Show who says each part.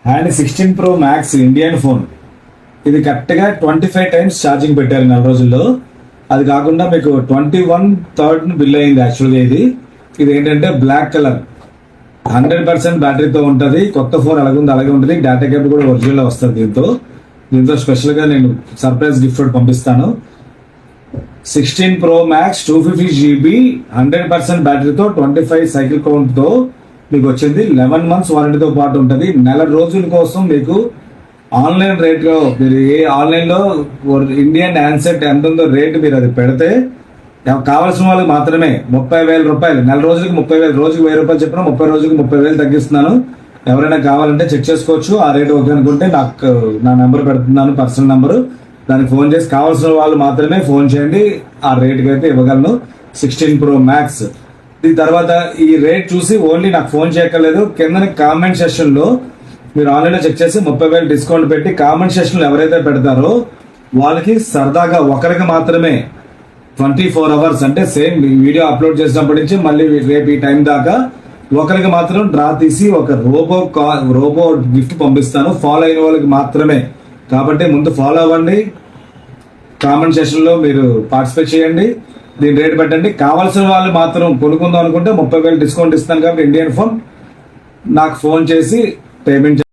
Speaker 1: And 16 Pro Max Indian phone. ఇది కరెక్ట్గా 25 times charging పెట్టారు 4 రోజుల్లో. అది కాకుండా మీకు 21/3 బిల్ అయింది యాక్చువల్గా. ఇది ఏంటంటే బ్లాక్ కలర్, 100% బ్యాటరీతో ఉంటుంది. కొత్త ఫోన్ అలాగే అలాగే ఉంటుంది. డేటా కేబుల్ కూడా ఒరిజినల్ వస్తుంది. దీంతో స్పెషల్గా నేను సర్ప్రైజ్ గిఫ్ట్ పంపిస్తాను. 16 Pro Max 250 GB 100% బ్యాటరీతో 25 సైకిల్ కౌంట్తో మీకు వచ్చింది. 11 months వారంటీతో పాటు ఉంటుంది. 4 రోజుల కోసం మీకు ఆన్లైన్ రేట్లో, మీరు ఏ ఆన్లైన్లో ఇండియన్ హ్యాండ్సెట్ ఎంత ఉందో రేటు మీరు అది పెడితే కావాల్సిన వాళ్ళకి మాత్రమే 30,000 రూపాయలు. 4 రోజులకి 30,000, రోజుకి 1,000 రూపాయలు చెప్పిన 30 రోజులకి 30,000 తగ్గిస్తున్నాను. ఎవరైనా కావాలంటే చెక్ చేసుకోవచ్చు. ఆ రేటు ఓకే అనుకుంటే నాకు నా నెంబర్ పెడుతున్నాను, పర్సనల్ నెంబరు. దానికి ఫోన్ చేసి కావాల్సిన వాళ్ళు మాత్రమే ఫోన్ చేయండి. ఆ రేటుకి అయితే ఇవ్వగలను. 16 Pro Max. దీని తర్వాత ఈ రేట్ చూసి ఓన్లీ నాకు ఫోన్ చేయక్కర్లేదు. కింద కామెంట్ సెషన్లో మీరు ఆన్లైన్లో చెక్ చేసి 30,000 డిస్కౌంట్ పెట్టి కామెంట్ సెషన్లో ఎవరైతే పెడతారో వాళ్ళకి సరదాగా ఒకరికి మాత్రమే 24 hours అంటే సేమ్ వీడియో అప్లోడ్ చేసినప్పటి నుంచి మళ్ళీ రేపు ఈ టైం దాకా ఒకరికి మాత్రం డ్రా తీసి ఒక రోబో గిఫ్ట్ పంపిస్తాను. ఫాలో అయిన వాళ్ళకి మాత్రమే. కాబట్టి ముందు ఫాలో అవ్వండి, కామెంట్ సెషన్లో మీరు పార్టిసిపేట్ చేయండి, దీని రేట్ పెట్టండి. కావాల్సిన వాళ్ళు మాత్రం కొనుక్కుందాం అనుకుంటే 30,000 డిస్కౌంట్ ఇస్తాను. కాబట్టి ఇండియన్ ఫోన్ నాకు ఫోన్ చేసి పేమెంట్